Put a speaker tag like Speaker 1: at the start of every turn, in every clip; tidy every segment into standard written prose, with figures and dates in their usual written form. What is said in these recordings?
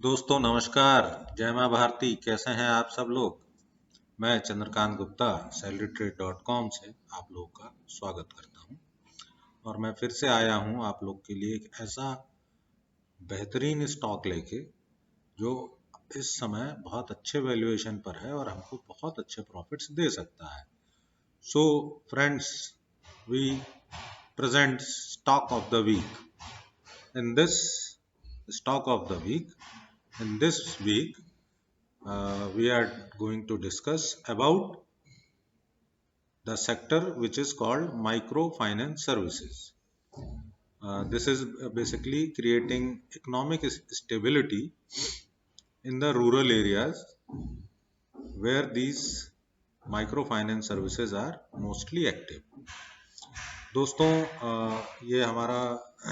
Speaker 1: दोस्तों नमस्कार। जय माँ भारती। कैसे हैं आप सब लोग। मैं चंद्रकांत गुप्ता salarytrade.com से आप लोगों का स्वागत करता हूं और मैं फिर से आया हूं आप लोग के लिए एक ऐसा बेहतरीन स्टॉक लेके जो इस समय बहुत अच्छे वैल्यूएशन पर है और हमको बहुत अच्छे प्रॉफिट्स दे सकता है। So friends, we present stock of the week. In this stock of the week, in this week we are going to discuss about the sector which is called microfinance services. This is basically creating economic stability in the rural areas where these microfinance services are mostly active. दोस्तों ये हमारा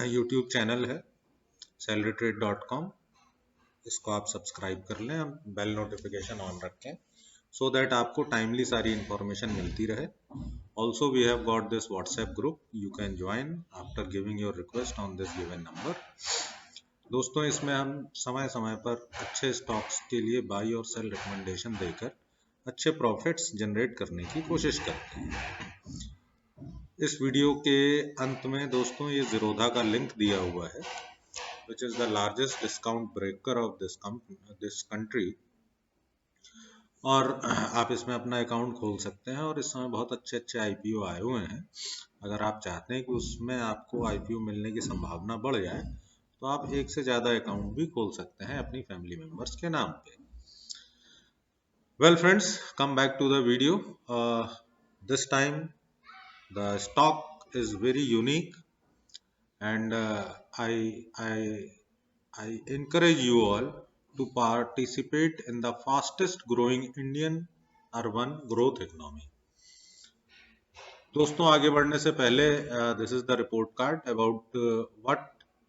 Speaker 1: YouTube channel है salarytrade.com, इसको आप subscribe कर लें, हम bell notification on रखें so that आपको टाइमली सारी इंफॉर्मेशन मिलती रहे. Also we have got this WhatsApp group, you can join after giving your request on this given number. दोस्तों इसमें हम समय समय पर अच्छे स्टॉक्स के लिए बाई और सेल रिकमेंडेशन देकर अच्छे प्रॉफिट्स जनरेट करने की कोशिश करते हैं. इस वीडियो के अंत में दोस्तों ये ज़ीरोधा का लिंक दिया हुआ है which is the largest discount breaker of this country, और आप इसमें अपना अकाउंट खोल सकते हैं और इस समय बहुत अच्छे अच्छे आईपीओ आए हुए हैं. अगर आप चाहते हैं कि उसमें आपको आईपीओ मिलने की संभावना बढ़ जाए तो आप एक से ज़्यादा अकाउंट भी खोल सकते हैं अपनी फैमिली मेंबर्स के नाम पे. Well friends, come back to the video. This time the stock is very unique and I encourage you all to participate in the fastest growing Indian urban growth economy. दोस्तों आगे बढ़ने से पहले this is the report card about what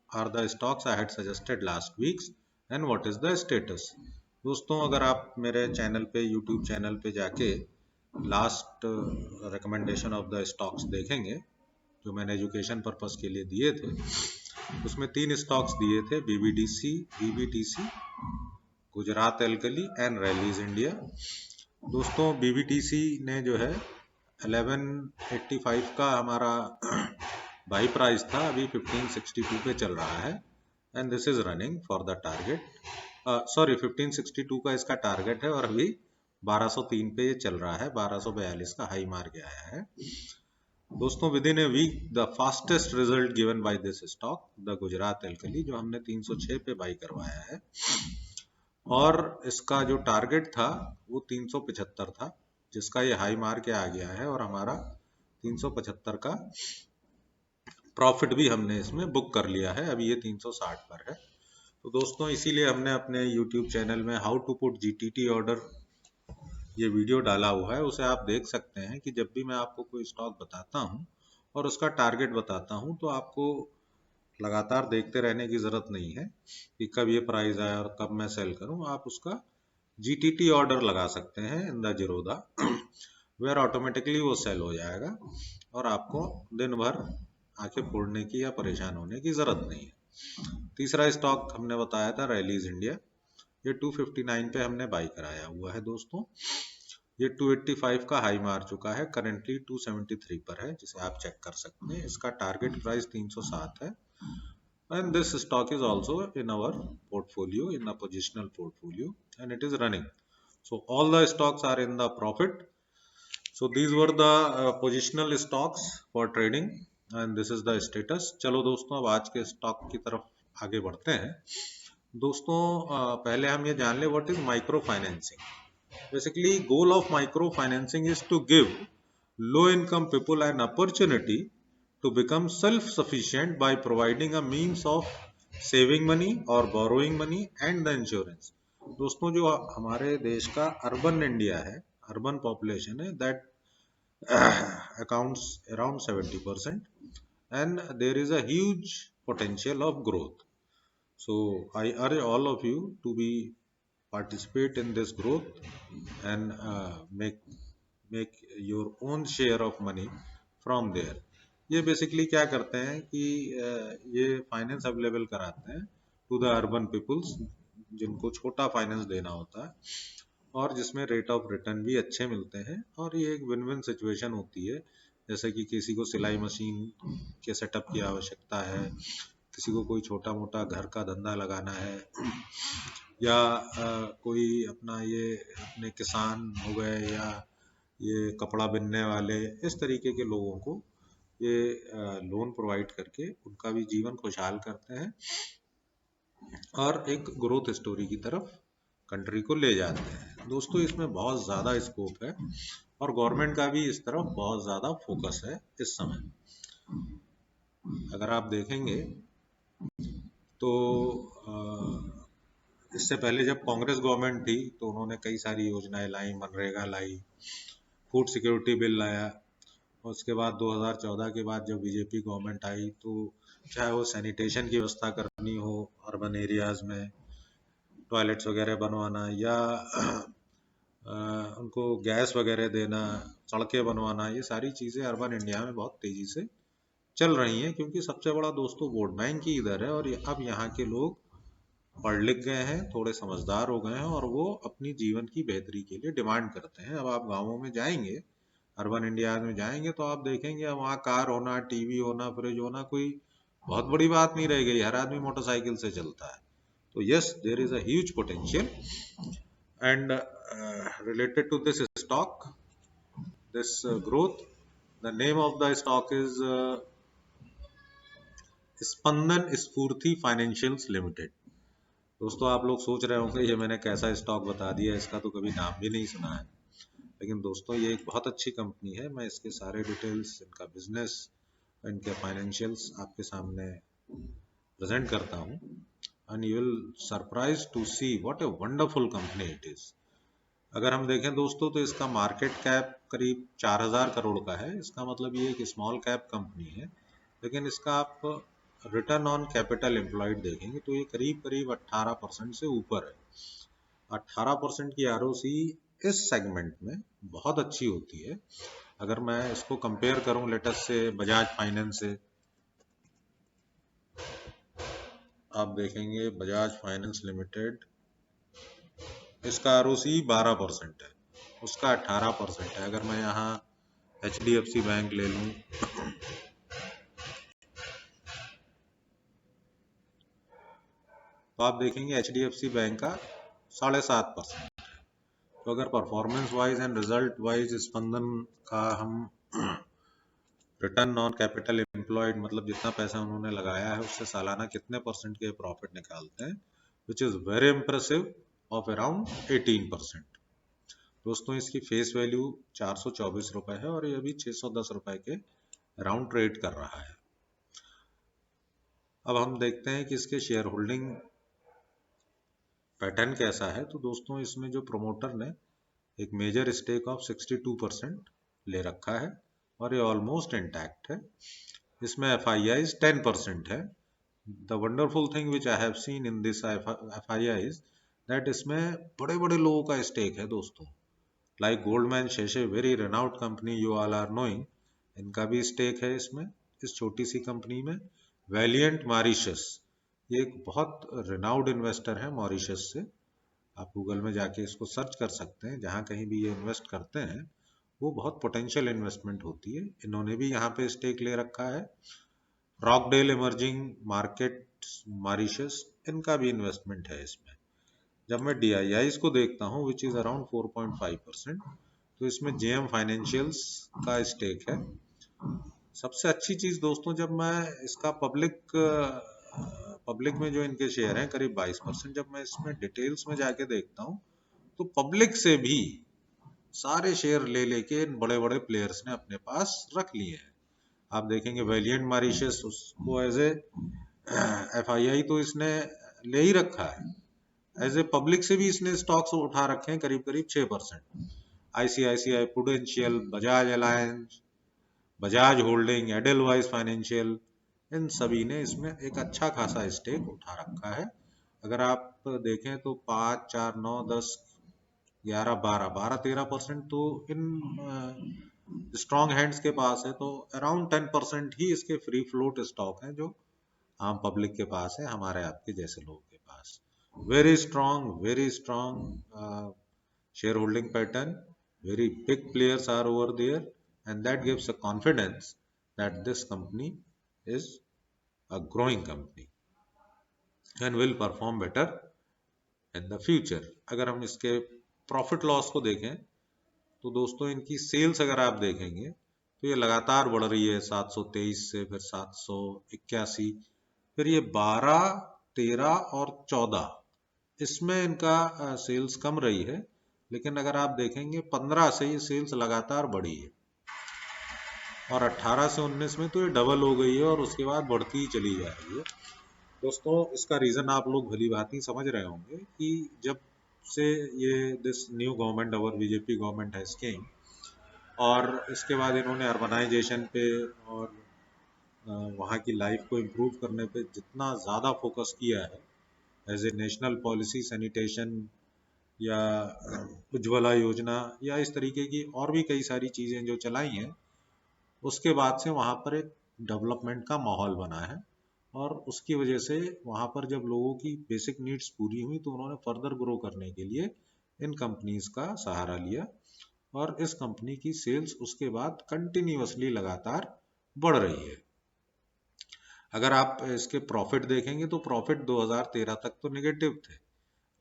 Speaker 1: are the stocks I had suggested last weeks and what is the status. दोस्तों अगर आप मेरे channel पे YouTube चैनल पे जाके last recommendation of the stocks देखेंगे जो मैंने एजुकेशन पर्पस के लिए दिए थे, उसमें 3 स्टॉक्स दिए थे, BBTC, Gujarat alkali and Rallis India. दोस्तों बीबीटीसी ने जो है 1185 का हमारा बाई प्राइस था, अभी 1562 पे चल रहा है and this is running for the target. Sorry 1562 का इसका टारगेट है और अभी 1203 पे ये चल रहा है. 1242 का हाई मार के आया है. दोस्तों within a week the fastest result given by this stock the Gujarat Alkali, जो हमने 306 पे बाई करवाया है और इसका जो टारगेट था वो 375 था, जिसका ये हाई मार के आ गया है और हमारा 375 का प्रॉफिट भी हमने इसमें बुक कर लिया है. अभी ये 360 पर है. तो दोस्तों इसीलिए हमने अपने YouTube चैनल में how to put GTT order ये वीडियो डाला हुआ है, उसे आप देख सकते हैं कि जब भी मैं आपको कोई स्टॉक बताता हूं और उसका टारगेट बताता हूं तो आपको लगातार देखते रहने की ज़रूरत नहीं है कि कब ये प्राइस आए और कब मैं सेल करूं. आप उसका जीटीटी ऑर्डर लगा सकते हैं in the Zerodha, where automatically वो सेल हो जाएगा और आपको दिन भर आंखें फोड़ने की या परेशान होने की ज़रूरत नहीं है. तीसरा स्टॉक हमने बताया था रैलीज इंडिया, ये 259 पे हमने बाई कराया हुआ है. दोस्तों ये 285 का हाई मार चुका है, करेंटली 273 पर है, जिसे आप चेक कर सकते हैं. इसका टारगेट प्राइस 307 है and this stock is also in our portfolio, in the positional portfolio, and it is running. So all the stocks are in the profit. So these were the positional stocks for trading and this is the status. चलो दोस्तों अब आज के stock की तरफ आगे बढ़ते हैं. दोस्तों पहले हम ये जान ले what is micro financing. Basically goal of micro financing is to give low income people an opportunity to become self-sufficient by providing a means of saving money or borrowing money and the insurance. दोस्तों जो हमारे देश का urban India है, urban population है, that accounts around 70% and there is a huge potential of growth. So I urge all of you to be participate in this growth and make your own share of money from there. ये basically क्या करते हैं कि ये finance available कराते हैं to the urban peoples जिनको छोटा फाइनेंस देना होता है और जिसमें रेट ऑफ रिटर्न भी अच्छे मिलते हैं, और ये एक विन विन सिचुएशन होती है। जैसे कि किसी को सिलाई मशीन के सेटअप की आवश्यकता है, किसी को कोई छोटा मोटा घर का धंधा लगाना है, या कोई अपना ये अपने किसान हो गए, या ये कपड़ा बिनने वाले, इस तरीके के लोगों को ये लोन प्रोवाइड करके उनका भी जीवन खुशहाल करते हैं और एक ग्रोथ स्टोरी की तरफ कंट्री को ले जाते हैं। दोस्तों, इसमें बहुत ज़्यादा स्कोप है और गवर्नमेंट का भी इस तरफ बहुत ज़्यादा फोकस है इस समय। अगर आप देखेंगे तो इससे पहले जब कांग्रेस गवर्नमेंट थी तो उन्होंने कई सारी योजनाएं लाई, मनरेगा लाई, फूड सिक्योरिटी बिल लाया। और उसके बाद 2014 के बाद जब बीजेपी गवर्नमेंट आई तो चाहे वो सैनिटेशन की व्यवस्था करनी हो अर्बन एरियाज में, टॉयलेट्स वगैरह बनवाना, या उनको गैस वगैरह देना, सड़कें बनवाना, ये सारी चीज़ें अर्बन इंडिया में बहुत तेज़ी से चल रही हैं, क्योंकि सबसे बड़ा दोस्तों वोट बैंक ही इधर है। और अब यहाँ के लोग पढ़ लिख गए हैं, थोड़े समझदार हो गए हैं और वो अपनी जीवन की बेहतरी के लिए डिमांड करते हैं। अब आप गाँवों में जाएंगे, अर्बन इंडिया में जाएंगे तो आप देखेंगे वहाँ कार होना, टीवी होना, फ्रिज होना कोई बहुत बड़ी बात नहीं रह गई, हर आदमी मोटरसाइकिल से चलता है। तो yes, there is a huge potential. And related to this stock, this growth, the name of the stock is स्पंदन स्फूर्ति फाइनेंशियल्स लिमिटेड। दोस्तों, आप लोग सोच रहे होंगे ये मैंने कैसा स्टॉक बता दिया, इसका तो कभी नाम भी नहीं सुना है। लेकिन दोस्तों, ये एक बहुत अच्छी कंपनी है। मैं इसके सारे डिटेल्स, इनका बिजनेस, इनके फाइनेंशियल्स आपके सामने प्रेजेंट करता हूँ, and you will surprise to see what a wonderful company it is. अगर हम देखें दोस्तों तो इसका मार्केट कैप करीब 4000 करोड़ का है। इसका मतलब ये एक स्मॉल कैप कंपनी है, लेकिन इसका आप रिटर्न ऑन कैपिटल एम्प्लॉयड देखेंगे तो ये करीब करीब 18% से ऊपर है। 18% की आरओसी इस सेगमेंट में बहुत अच्छी होती है। अगर मैं इसको कंपेयर करूं लेटेस्ट से बजाज फाइनेंस से, आप देखेंगे बजाज फाइनेंस लिमिटेड, इसका आरओसी 12% है, उसका 18% है। अगर मैं यहाँ HDFC बैंक ले लूँ तो आप देखेंगे HDFC बैंक का 7.5%। तो अगर performance wise and result wise Spandana का हम रिटर्न ऑन कैपिटल एम्प्लॉयड, मतलब जितना पैसा उन्होंने लगाया है उससे सालाना कितने परसेंट के प्रॉफिट निकालते हैं, which is very impressive, of around 18%। दोस्तों, इसकी फेस वैल्यू 424 रुपए है और ये अभी 610 रुपए के अराउंड ट्रेड कर रहा है। अब हम देखते हैं कि इसके शेयर होल्डिंग पैटर्न कैसा है। तो दोस्तों, इसमें जो प्रमोटर ने एक मेजर स्टेक ऑफ 62% ले रखा है और ये ऑलमोस्ट इंटैक्ट है। इसमें FIIs 10% है। The wonderful thing which I have seen in this FIIs that इसमें बड़े बड़े लोगों का स्टेक है दोस्तों, लाइक गोल्डमैन शेशे, वेरी रेनाउड company, you all are knowing, इनका भी स्टेक है इसमें, इस छोटी सी कंपनी में। वैलियंट मॉरिशस, ये एक बहुत रेनाउड इन्वेस्टर है मॉरिशस से, आप गूगल में जाके इसको सर्च कर सकते हैं। जहाँ कहीं भी ये इन्वेस्ट करते हैं वो बहुत पोटेंशियल इन्वेस्टमेंट होती है। इन्होंने भी यहाँ पे स्टेक ले रखा है। रॉकडेल इमर्जिंग मार्केट मॉरिशस, इनका भी इन्वेस्टमेंट है इसमें। जब मैं DIIs को देखता हूँ विच इज़ अराउंड 4.5%, तो इसमें JM फाइनेंशियल्स का स्टेक है। सबसे अच्छी चीज़ दोस्तों, जब मैं इसका पब्लिक में जो इनके शेयर हैं करीब 22%, जब मैं इसमें डिटेल्स में जाके देखता हूँ तो पब्लिक से भी सारे शेयर ले लेके इन बड़े बड़े प्लेयर्स ने अपने पास रख लिए हैं। आप देखेंगे वैलियंट मॉरिशस, उसको एज ए FII तो इसने ले ही रखा है, एज ए पब्लिक से भी इसने स्टॉक्स उठा रखे हैं करीब करीब 6%। ICICI Prudential, Bajaj Allianz, Bajaj holding, Edelweiss financial, इन सभी ने इसमें एक अच्छा खासा स्टेक उठा रखा है। अगर आप देखें तो 5, 4, 9, 10, 11, 12, 13% तो इन स्ट्रॉन्ग हैंड्स के पास है। तो अराउंड 10% ही इसके फ्री फ्लोट स्टॉक हैं जो आम पब्लिक के पास है, हमारे आपके जैसे लोगों के पास। very strong shareholding pattern. Very big players are over there, and that gives a confidence that this company is a growing company and will perform better in the future. अगर हम इसके प्रॉफिट लॉस को देखें तो दोस्तों इनकी sales अगर आप देखेंगे तो ये लगातार बढ़ रही है 723 से, फिर 781, फिर ये 12, 13 और 14, इसमें इनका सेल्स कम रही है। लेकिन अगर आप देखेंगे 15 से ये सेल्स लगातार बढ़ी है और 18 से 19 में तो ये डबल हो गई है और उसके बाद बढ़ती ही चली जा रही है। दोस्तों इसका रीज़न आप लोग भली भांति समझ रहे होंगे कि जब से ये this new government our BJP government has came और इसके बाद इन्होंने अर्बनाइजेशन पे और वहाँ की लाइफ को इम्प्रूव करने पे जितना ज़्यादा फोकस किया है as a national policy, sanitation या उज्ज्वला योजना या इस तरीके की और भी कई सारी चीज़ें जो चलाई हैं, उसके बाद से वहाँ पर एक डेवलपमेंट का माहौल बना है और उसकी वजह से वहाँ पर जब लोगों की बेसिक नीड्स पूरी हुई तो उन्होंने फर्दर ग्रो करने के लिए इन कंपनीज का सहारा लिया और इस कंपनी की सेल्स उसके बाद कंटिन्यूअसली लगातार बढ़ रही है। अगर आप इसके प्रॉफिट देखेंगे तो प्रॉफिट 2013 तक तो नेगेटिव थे,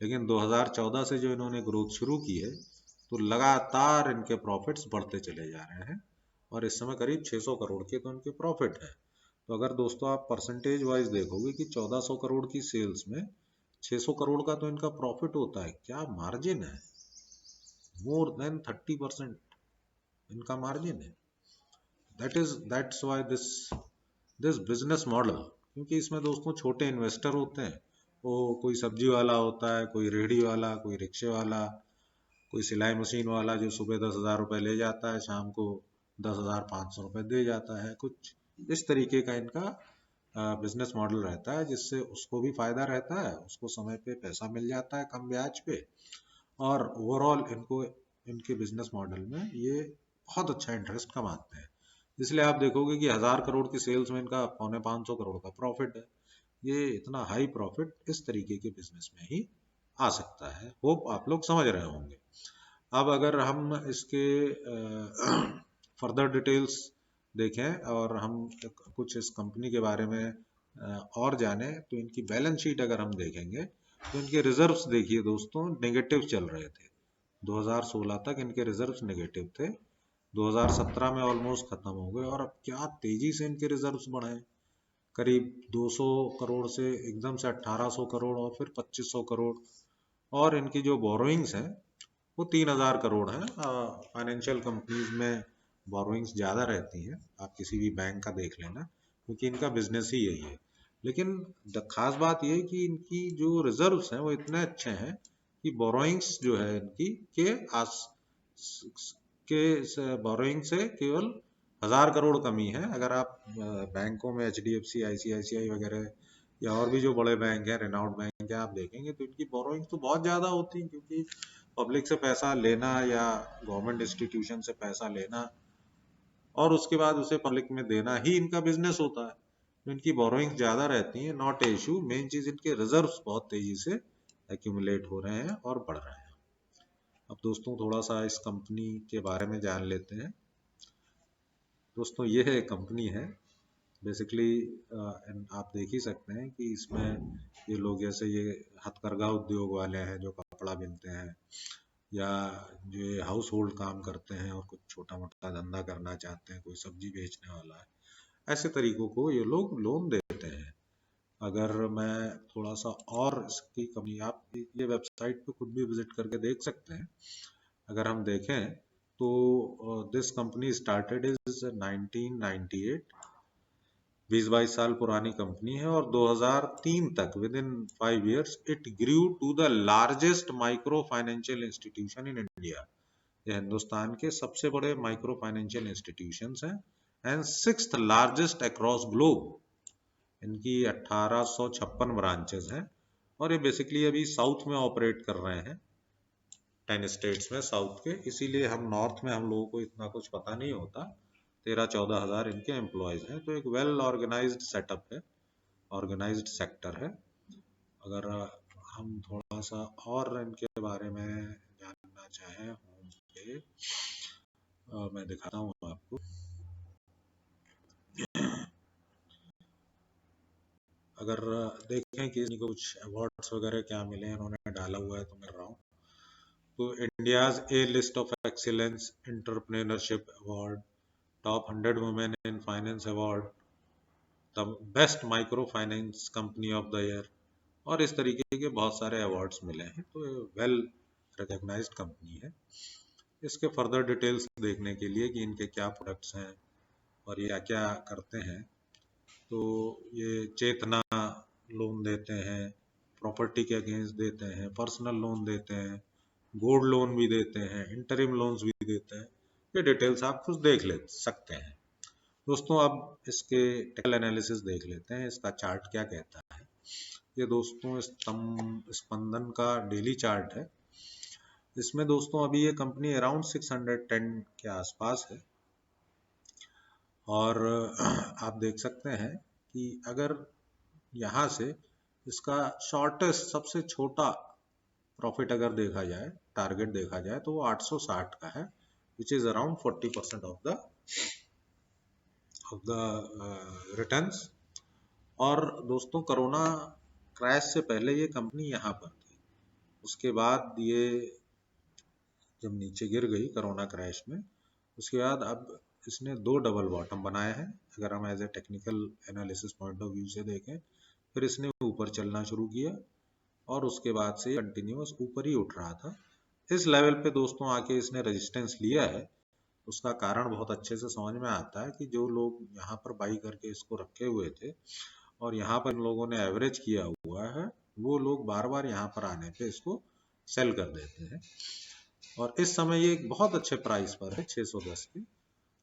Speaker 1: लेकिन 2014 से जो इन्होंने ग्रोथ शुरू की है तो लगातार इनके प्रॉफिट्स बढ़ते चले जा रहे हैं और इस समय करीब 600 करोड़ के तो इनके प्रॉफिट है। तो अगर दोस्तों आप परसेंटेज वाइज देखोगे कि 1400 करोड़ की सेल्स में 600 करोड़ का तो इनका प्रॉफिट होता है, क्या मार्जिन है, मोर देन 30% इनका मार्जिन है। That's why this business model, क्योंकि इसमें दोस्तों छोटे इन्वेस्टर होते हैं, वो कोई सब्जी वाला होता है, कोई रेहड़ी वाला, कोई रिक्शे वाला, कोई सिलाई मशीन वाला जो सुबह 10,000 रुपये ले जाता है, शाम को 10,500 रुपये दे जाता है। कुछ इस तरीके का इनका बिजनेस मॉडल रहता है जिससे उसको भी फायदा रहता है, उसको समय पे पैसा मिल जाता है कम ब्याज पे और ओवरऑल इनको इनके बिजनेस मॉडल में ये बहुत अच्छा इंटरेस्ट कमाते हैं। इसलिए आप देखोगे कि 1000 करोड़ की सेल्स में इनका 450 करोड़ का प्रॉफिट है। ये इतना हाई प्रॉफिट इस तरीके के बिजनेस में ही आ सकता है। होप आप लोग समझ रहे होंगे। अब अगर हम इसके फर्दर डिटेल्स देखें और हम कुछ इस कंपनी के बारे में और जाने तो इनकी बैलेंस शीट अगर हम देखेंगे तो इनके रिजर्व्स देखिए दोस्तों नेगेटिव चल रहे थे। 2016 तक इनके रिजर्व्स नेगेटिव थे, 2017 में ऑलमोस्ट खत्म हो गए और अब क्या तेजी से इनके रिजर्व्स बढ़े, करीब 200 करोड़ से एकदम से 1800 करोड़ और फिर 2500 करोड़। और इनकी जो बोरोइंग्स हैं वो 3000 करोड़ हैं। फाइनेंशियल कंपनीज में बोरोइंग्स ज़्यादा रहती हैं, आप किसी भी बैंक का देख लेना, क्योंकि इनका बिजनेस ही यही है। लेकिन खास बात यह है कि इनकी जो रिजर्व्स हैं वो इतने अच्छे हैं कि बोरोइंग्स जो है इनकी बोरोइंग से केवल 1000 करोड़ कमी है। अगर आप बैंकों में HDFC, ICICI वगैरह या और भी जो बड़े बैंक हैं, रेनाउंड बैंक है, आप देखेंगे तो इनकी बोरोइंग तो बहुत ज़्यादा होती है, क्योंकि पब्लिक से पैसा लेना या गवर्नमेंट इंस्टीट्यूशन से पैसा लेना और उसके बाद उसे पब्लिक में देना ही इनका बिजनेस होता है। तो इनकी बोरोइंग ज़्यादा रहती हैं, नॉट ए इशू। मेन चीज़ इनके रिजर्व्स बहुत तेज़ी से एक्यूमुलेट हो रहे हैं और बढ़ रहे हैं। अब दोस्तों थोड़ा सा इस कंपनी के बारे में जान लेते हैं। दोस्तों ये है कंपनी है बेसिकली, आप देख ही सकते हैं कि इसमें ये लोग जैसे ये हथकरघा उद्योग वाले हैं जो कपड़ा बुनते हैं या जो ये हाउस होल्ड काम करते हैं और कुछ छोटा मोटा धंधा करना चाहते हैं, कोई सब्जी बेचने वाला है, ऐसे तरीकों को ये लोग लोन देते हैं। अगर मैं थोड़ा सा और इसकी कंपनी, आप ये वेबसाइट पे खुद भी विजिट करके देख सकते हैं। अगर हम देखें तो दिस कंपनी स्टार्टेड इज 1998, 20-22 साल पुरानी कंपनी है और 2003 तक within 5 years it grew to the largest micro financial institution in India. ये हिंदुस्तान के सबसे बड़े माइक्रो फाइनेंशियल इंस्टीट्यूशंस हैं and 6th largest across globe. इनकी 1856 ब्रांचेस हैं और ये बेसिकली अभी साउथ में ऑपरेट कर रहे हैं, 10 स्टेट्स में साउथ के, इसीलिए हम नॉर्थ में हम लोगों को इतना कुछ पता नहीं होता। 13-14 हज़ार इनके एम्प्लॉयज़ हैं, तो एक वेल ऑर्गेनाइज्ड सेटअप है, ऑर्गेनाइज्ड सेक्टर है। अगर हम थोड़ा सा और इनके बारे में जानना चाहें होम पे, मैं दिखाता हूँ आपको। अगर देखें कि इनको कुछ अवार्ड्स वगैरह क्या मिले, इन्होंने डाला हुआ है तो मैं रहा हूँ। तो India's A list of excellence entrepreneurship award, top 100 women in finance award, the best micro finance company of the year, और इस तरीके के बहुत सारे अवार्ड्स मिले हैं। तो वेल रिकॉग्नाइज्ड कंपनी है। इसके फर्दर डिटेल्स देखने के लिए कि इनके क्या प्रोडक्ट्स हैं और ये क्या क्या करते हैं, तो ये चेतना लोन देते हैं, प्रॉपर्टी के अगेंस्ट देते हैं, पर्सनल लोन देते हैं, गोल्ड लोन भी देते हैं, इंटरिम लोन्स भी देते हैं। ये डिटेल्स आप कुछ देख ले सकते हैं। दोस्तों अब इसके टेक्निकल एनालिसिस देख लेते हैं, इसका चार्ट क्या कहता है। ये दोस्तों स्पंदन का डेली चार्ट है। इसमें दोस्तों अभी ये कंपनी अराउंड 610 के आसपास है, और आप देख सकते हैं कि अगर यहाँ से इसका शॉर्टेस्ट सबसे छोटा प्रॉफिट अगर देखा जाए, टारगेट देखा जाए, तो वो 860 का है, which is around 40% of the returns. और दोस्तों कोरोना क्रैश से पहले ये कंपनी यहाँ पर थी, उसके बाद ये जब नीचे गिर गई कोरोना क्रैश में, उसके बाद अब इसने 2 डबल बॉटम बनाए हैं। अगर हम as a technical analysis point of view से देखें, फिर इसने ऊपर चलना शुरू किया और उसके बाद से कंटिन्यूअस ऊपर ही उठ रहा था। इस लेवल पे दोस्तों आके इसने रेजिस्टेंस लिया है। उसका कारण बहुत अच्छे से समझ में आता है कि जो लोग यहाँ पर बाई करके इसको रखे हुए थे और यहाँ पर इन लोगों ने एवरेज किया हुआ है, वो लोग बार बार यहाँ पर आने पे इसको सेल कर देते हैं। और इस समय ये एक बहुत अच्छे प्राइस पर है 610 की,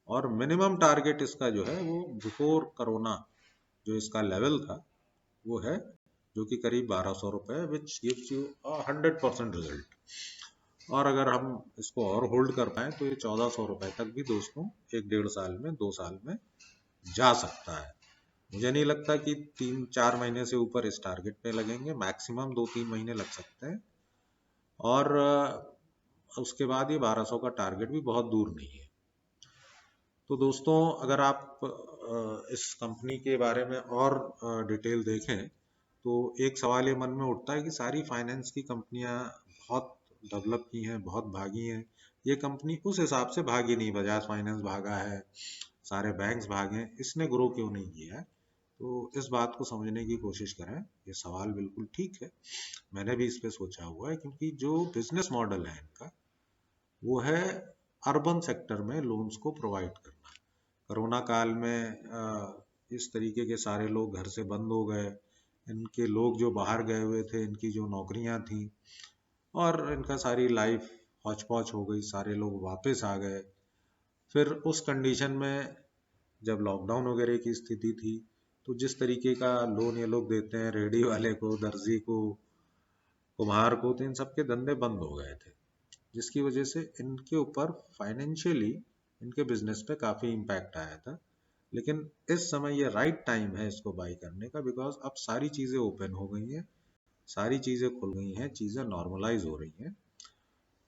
Speaker 1: और मिनिमम टारगेट इसका जो है वो बिफोर कोरोना जो इसका लेवल था वो है, जो कि करीब 1200 रुपए, विच गिव्स यू 100% रिजल्ट। और अगर हम इसको और होल्ड कर पाए तो ये 1400 रुपए तक भी दोस्तों 1-1.5 साल में 2 साल में जा सकता है। मुझे नहीं लगता कि 3-4 महीने से ऊपर इस टारगेट पे लगेंगे, मैक्सिमम 2-3 महीने लग सकते हैं। और उसके बाद ये 1200 का टारगेट भी बहुत दूर नहीं है। तो दोस्तों अगर आप इस कंपनी के बारे में और डिटेल देखें तो एक सवाल ये मन में उठता है कि सारी फाइनेंस की कंपनियां बहुत डेवलप की हैं, बहुत भागी हैं, ये कंपनी उस हिसाब से भागी नहीं। बजाज फाइनेंस भागा है, सारे बैंक्स भागे, इसने ग्रो क्यों नहीं किया है? तो इस बात को समझने की कोशिश करें। ये सवाल बिल्कुल ठीक है, मैंने भी इस पे सोचा हुआ है, क्योंकि जो बिजनेस मॉडल है इनका वो है अर्बन सेक्टर में लोन्स को प्रोवाइड करना। कोरोना काल में इस तरीके के सारे लोग घर से बंद हो गए, इनके लोग जो बाहर गए हुए थे, इनकी जो नौकरियां थी, और इनका सारी लाइफ हौच पौच हो गई, सारे लोग वापस आ गए। फिर उस कंडीशन में जब लॉकडाउन वगैरह की स्थिति थी, तो जिस तरीके का लोन ये लोग देते हैं रेडी वाले को, दर्जी को, कुम्हार को, तो इन सबके धंधे बंद हो गए थे, जिसकी वजह से इनके ऊपर फाइनेंशियली इनके बिजनेस पे काफ़ी इम्पैक्ट आया था। लेकिन इस समय ये राइट टाइम है इसको बाई करने का, बिकॉज अब सारी चीज़ें ओपन हो गई हैं, सारी चीज़ें खुल गई हैं, चीज़ें नॉर्मलाइज हो रही हैं,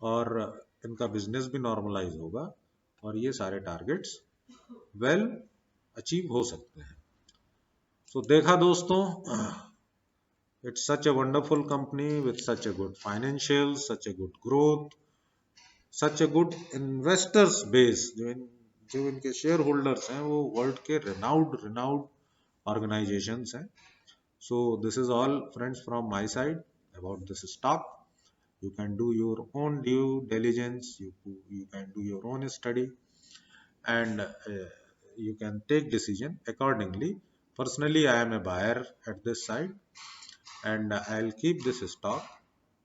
Speaker 1: और इनका बिजनेस भी नॉर्मलाइज होगा, और ये सारे टारगेट्स वेल अचीव हो सकते हैं। तो देखा दोस्तों, it's such a wonderful company with such a good financials, such a good growth, such a good investors base। जो इनके शेयर होल्डर्स हैं वो वर्ल्ड के रिनाउड ऑर्गेनाइजेशंस हैं। So this is all friends from my side about this stock. You can do your own due diligence, you can do your own study, and you can take decision accordingly. Personally I am a buyer at this side, and I'll keep this stock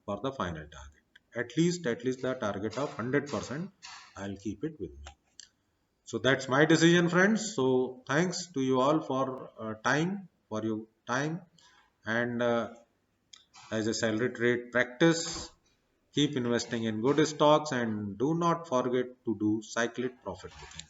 Speaker 1: for the final target. At least the target of 100% I'll keep it with me. So that's my decision, friends. So thanks to you all for your time, and as a salary trade practice, keep investing in good stocks and do not forget to do cyclic profit booking.